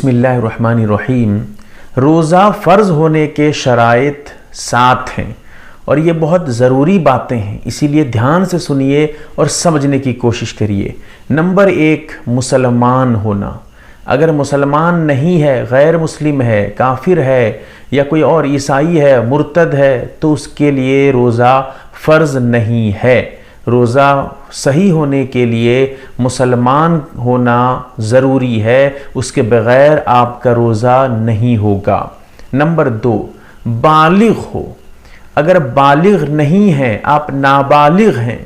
بسم اللہ الرحمن الرحیم۔ روزہ فرض ہونے کے شرائط 7 ہیں اور یہ بہت ضروری باتیں ہیں، اسی لیے دھیان سے سنیے اور سمجھنے کی کوشش کریے۔ نمبر 1، مسلمان ہونا۔ اگر مسلمان نہیں ہے، غیر مسلم ہے، کافر ہے یا کوئی اور عیسائی ہے، مرتد ہے، تو اس کے لیے روزہ فرض نہیں ہے۔ روزہ صحیح ہونے کے لیے مسلمان ہونا ضروری ہے، اس کے بغیر آپ کا روزہ نہیں ہوگا۔ نمبر 2، بالغ ہو۔ اگر بالغ نہیں ہے، آپ نابالغ ہیں،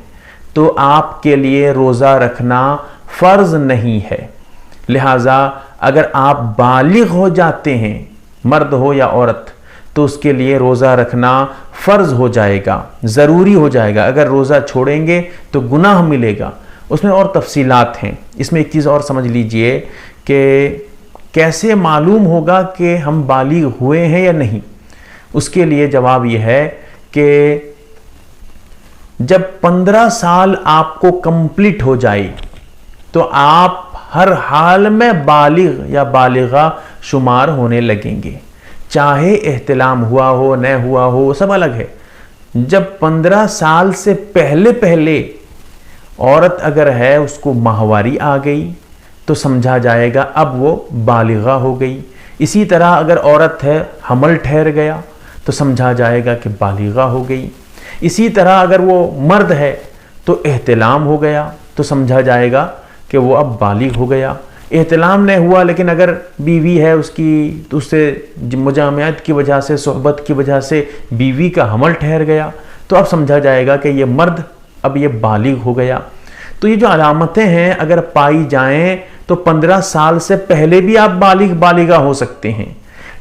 تو آپ کے لیے روزہ رکھنا فرض نہیں ہے۔ لہٰذا اگر آپ بالغ ہو جاتے ہیں، مرد ہو یا عورت، تو اس کے لیے روزہ رکھنا فرض ہو جائے گا، ضروری ہو جائے گا۔ اگر روزہ چھوڑیں گے تو گناہ ملے گا۔ اس میں اور تفصیلات ہیں۔ اس میں ایک چیز اور سمجھ لیجئے کہ کیسے معلوم ہوگا کہ ہم بالغ ہوئے ہیں یا نہیں۔ اس کے لیے جواب یہ ہے کہ جب 15 سال آپ کو کمپلیٹ ہو جائے تو آپ ہر حال میں بالغ یا بالغہ شمار ہونے لگیں گے، چاہے احتلام ہوا ہو نہ ہوا ہو، سب الگ ہے۔ جب 15 سال سے پہلے عورت اگر ہے، اس کو ماہواری آ گئی تو سمجھا جائے گا اب وہ بالغہ ہو گئی۔ اسی طرح اگر عورت ہے، حمل ٹھہر گیا تو سمجھا جائے گا کہ بالغہ ہو گئی۔ اسی طرح اگر وہ مرد ہے تو احتلام ہو گیا تو سمجھا جائے گا کہ وہ اب بالغ ہو گیا۔ احتلام نہیں ہوا لیکن اگر بیوی ہے اس کی، تو اس سے مجامعت کی وجہ سے، صحبت کی وجہ سے بیوی کا حمل ٹھہر گیا تو اب سمجھا جائے گا کہ یہ مرد اب یہ بالغ ہو گیا۔ تو یہ جو علامتیں ہیں اگر پائی جائیں تو 15 سال سے پہلے بھی آپ بالغہ ہو سکتے ہیں،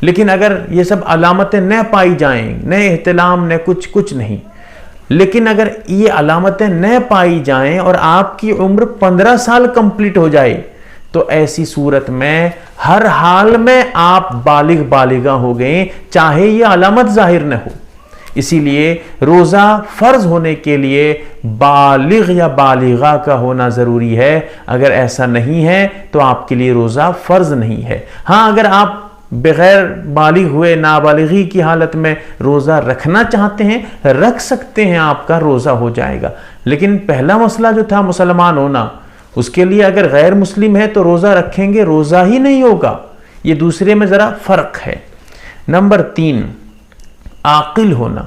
لیکن اگر یہ سب علامتیں نہ پائی جائیں، نہ احتلام نہ کچھ نہیں، لیکن اگر یہ علامتیں نہ پائی جائیں اور آپ کی عمر 15 سال کمپلیٹ ہو جائے تو ایسی صورت میں ہر حال میں آپ بالغہ ہو گئے، چاہے یہ علامت ظاہر نہ ہو۔ اسی لیے روزہ فرض ہونے کے لیے بالغ یا بالغہ کا ہونا ضروری ہے۔ اگر ایسا نہیں ہے تو آپ کے لیے روزہ فرض نہیں ہے۔ ہاں، اگر آپ بغیر بالغ ہوئے نابالغی کی حالت میں روزہ رکھنا چاہتے ہیں، رکھ سکتے ہیں، آپ کا روزہ ہو جائے گا۔ لیکن پہلا مسئلہ جو تھا مسلمان ہونا، اس کے لیے اگر غیر مسلم ہے تو روزہ رکھیں گے، روزہ ہی نہیں ہوگا۔ یہ دوسرے میں ذرا فرق ہے۔ نمبر 3، عاقل ہونا۔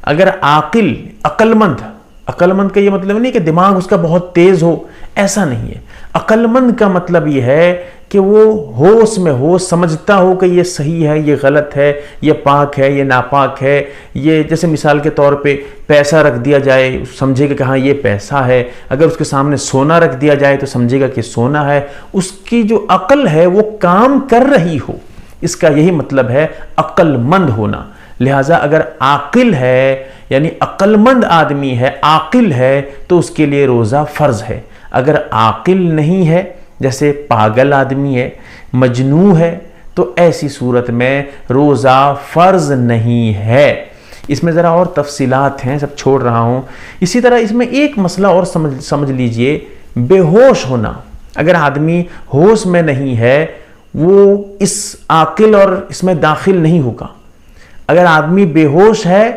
اگر عقل مند کا یہ مطلب نہیں کہ دماغ اس کا بہت تیز ہو، ایسا نہیں ہے۔ عقل مند کا مطلب یہ ہے کہ وہ ہوش میں ہو، سمجھتا ہو کہ یہ صحیح ہے، یہ غلط ہے، یہ پاک ہے، یہ ناپاک ہے۔ یہ جیسے مثال کے طور پہ پیسہ رکھ دیا جائے، سمجھے گا کہ ہاں یہ پیسہ ہے۔ اگر اس کے سامنے سونا رکھ دیا جائے تو سمجھے گا کہ سونا ہے۔ اس کی جو عقل ہے وہ کام کر رہی ہو، اس کا یہی مطلب ہے عقل مند ہونا۔ لہٰذا اگر عاقل ہے، یعنی عقل مند آدمی ہے، عاقل ہے، تو اس کے لیے روزہ فرض ہے۔ اگر عاقل نہیں ہے، جیسے پاگل آدمی ہے، مجنون ہے، تو ایسی صورت میں روزہ فرض نہیں ہے۔ اس میں ذرا اور تفصیلات ہیں، سب چھوڑ رہا ہوں۔ اسی طرح اس میں ایک مسئلہ اور سمجھ لیجئے، بے ہوش ہونا۔ اگر آدمی ہوش میں نہیں ہے، وہ اس عاقل اور اس میں داخل نہیں ہوگا۔ اگر آدمی بے ہوش ہے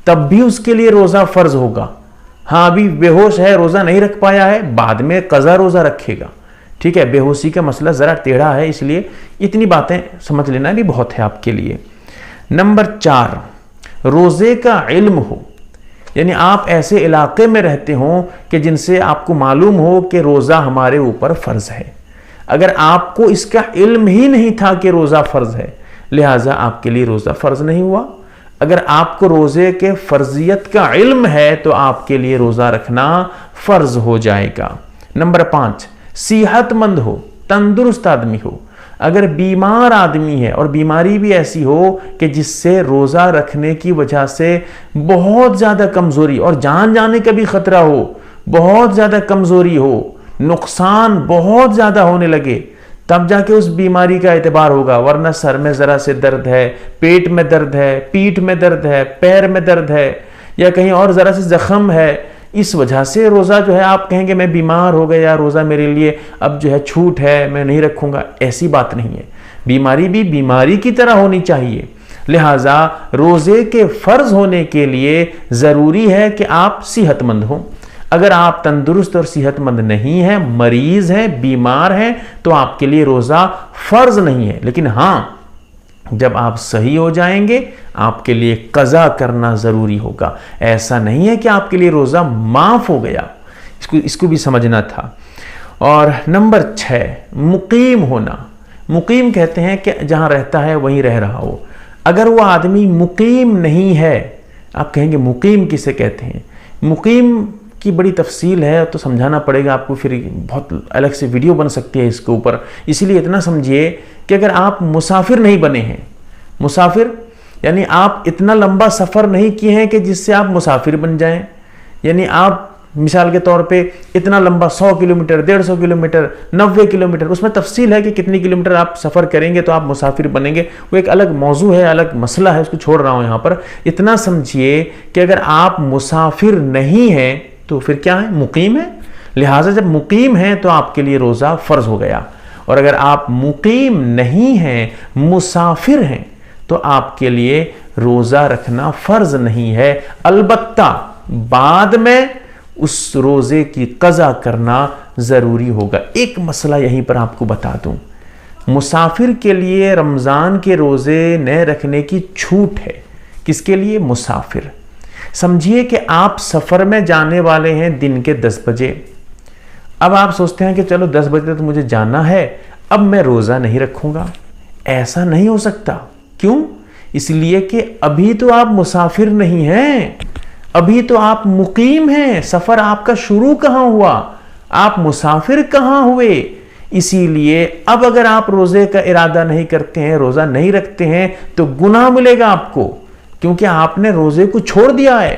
تب بھی اس کے لیے روزہ فرض ہوگا۔ ہاں، ابھی بے ہوش ہے، روزہ نہیں رکھ پایا ہے، بعد میں قضا روزہ رکھے گا۔ ٹھیک ہے، بے ہوشی کا مسئلہ ذرا ٹیڑھا ہے، اس لیے اتنی باتیں سمجھ لینا بھی بہت ہے آپ کے لیے۔ نمبر 4، روزے کا علم ہو، یعنی آپ ایسے علاقے میں رہتے ہوں کہ جن سے آپ کو معلوم ہو کہ روزہ ہمارے اوپر فرض ہے۔ اگر آپ کو اس کا علم ہی نہیں تھا کہ روزہ فرض ہے، لہٰذا آپ کے لیے روزہ فرض نہیں ہوا۔ اگر آپ کو روزے کے فرضیت کا علم ہے تو آپ کے لیے روزہ رکھنا فرض ہو جائے گا۔ نمبر 5، صحت مند ہو، تندرست آدمی ہو۔ اگر بیمار آدمی ہے اور بیماری بھی ایسی ہو کہ جس سے روزہ رکھنے کی وجہ سے بہت زیادہ کمزوری اور جان جانے کا بھی خطرہ ہو، بہت زیادہ کمزوری ہو، نقصان بہت زیادہ ہونے لگے، تب جا کے اس بیماری کا اعتبار ہوگا، ورنہ سر میں ذرا سے درد ہے، پیٹ میں درد ہے، پیٹھ میں درد ہے، پیر میں درد ہے، یا کہیں اور ذرا سے زخم ہے، اس وجہ سے روزہ جو ہے آپ کہیں گے میں بیمار ہو گیا، روزہ میرے لیے اب جو ہے چھوٹ ہے، میں نہیں رکھوں گا، ایسی بات نہیں ہے۔ بیماری بھی بیماری کی طرح ہونی چاہیے، لہٰذا روزے کے فرض ہونے کے لیے ضروری ہے کہ آپ صحت مند ہوں۔ اگر آپ تندرست اور صحت مند نہیں ہیں، مریض ہیں، بیمار ہیں، تو آپ کے لیے روزہ فرض نہیں ہے۔ لیکن ہاں، جب آپ صحیح ہو جائیں گے آپ کے لیے قضا کرنا ضروری ہوگا۔ ایسا نہیں ہے کہ آپ کے لیے روزہ معاف ہو گیا، اس کو بھی سمجھنا تھا۔ اور نمبر 6، مقیم ہونا۔ مقیم کہتے ہیں کہ جہاں رہتا ہے وہیں رہ رہا ہو۔ اگر وہ آدمی مقیم نہیں ہے، آپ کہیں گے مقیم کسے کہتے ہیں؟ مقیم کی بڑی تفصیل ہے تو سمجھانا پڑے گا آپ کو، پھر بہت الگ سے ویڈیو بن سکتی ہے اس کے اوپر۔ اسی لیے اتنا سمجھیے کہ اگر آپ مسافر نہیں بنے ہیں، مسافر یعنی آپ اتنا لمبا سفر نہیں کیے ہیں کہ جس سے آپ مسافر بن جائیں، یعنی آپ مثال کے طور پہ اتنا لمبا 100 کلومیٹر، 150 کلومیٹر، 90 کلومیٹر، اس میں تفصیل ہے کہ کتنی کلومیٹر آپ سفر کریں گے تو آپ مسافر بنیں گے، وہ ایک الگ موضوع ہے، الگ مسئلہ ہے، اس کو چھوڑ رہا ہوں یہاں پر۔ اتنا سمجھیے کہ اگر آپ مسافر نہیں ہیں تو پھر کیا ہے؟ مقیم ہے۔ لہٰذا جب مقیم ہیں تو آپ کے لیے روزہ فرض ہو گیا، اور اگر آپ مقیم نہیں ہیں، مسافر ہیں، تو آپ کے لیے روزہ رکھنا فرض نہیں ہے، البتہ بعد میں اس روزے کی قضا کرنا ضروری ہوگا۔ ایک مسئلہ یہیں پر آپ کو بتا دوں، مسافر کے لیے رمضان کے روزے نہ رکھنے کی چھوٹ ہے۔ کس کے لیے؟ مسافر۔ سمجھیے کہ آپ سفر میں جانے والے ہیں دن کے 10 بجے، اب آپ سوچتے ہیں کہ چلو 10 بجے تو مجھے جانا ہے، اب میں روزہ نہیں رکھوں گا۔ ایسا نہیں ہو سکتا۔ کیوں؟ اس لیے کہ ابھی تو آپ مسافر نہیں ہیں، ابھی تو آپ مقیم ہیں۔ سفر آپ کا شروع کہاں ہوا؟ آپ مسافر کہاں ہوئے؟ اسی لیے اب اگر آپ روزے کا ارادہ نہیں کرتے ہیں، روزہ نہیں رکھتے ہیں، تو گناہ ملے گا آپ کو، کیونکہ آپ نے روزے کو چھوڑ دیا ہے۔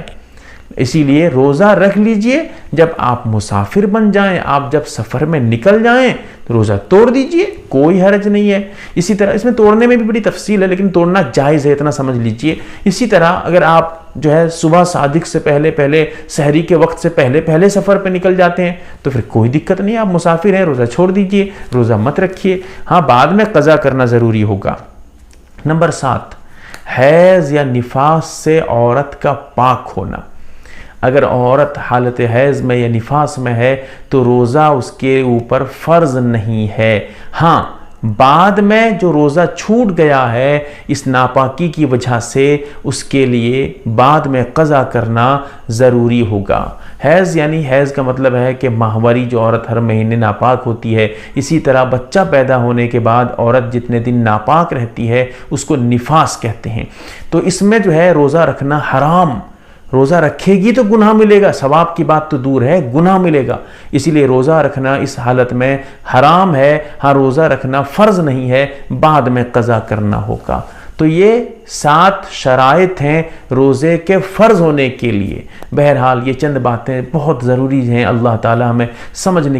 اسی لیے روزہ رکھ لیجئے، جب آپ مسافر بن جائیں، آپ جب سفر میں نکل جائیں تو روزہ توڑ دیجئے، کوئی حرج نہیں ہے۔ اسی طرح اس میں توڑنے میں بھی بڑی تفصیل ہے، لیکن توڑنا جائز ہے، اتنا سمجھ لیجئے۔ اسی طرح اگر آپ جو ہے صبح صادق سے پہلے سحری کے وقت سے پہلے سفر پہ نکل جاتے ہیں تو پھر کوئی دقت نہیں، آپ مسافر ہیں، روزہ چھوڑ دیجئے، روزہ مت رکھیے۔ ہاں، بعد میں قضا کرنا ضروری ہوگا۔ نمبر 7، حیض یا نفاس سے عورت کا پاک ہونا۔ اگر عورت حالت حیض میں یا نفاس میں ہے تو روزہ اس کے اوپر فرض نہیں ہے۔ ہاں، بعد میں جو روزہ چھوٹ گیا ہے اس ناپاکی کی وجہ سے، اس کے لیے بعد میں قضا کرنا ضروری ہوگا۔ حیض یعنی حیض کا مطلب ہے کہ ماہواری جو عورت ہر مہینے ناپاک ہوتی ہے، اسی طرح بچہ پیدا ہونے کے بعد عورت جتنے دن ناپاک رہتی ہے اس کو نفاس کہتے ہیں۔ تو اس میں جو ہے روزہ رکھنا حرام، روزہ رکھے گی تو گناہ ملے گا، ثواب کی بات تو دور ہے، گناہ ملے گا۔ اسی لیے روزہ رکھنا اس حالت میں حرام ہے۔ ہاں، روزہ رکھنا فرض نہیں ہے، بعد میں قضا کرنا ہوگا۔ تو یہ 7 شرائط ہیں روزے کے فرض ہونے کے لیے۔ بہرحال یہ چند باتیں بہت ضروری ہیں، اللہ تعالی ہمیں سمجھنے کی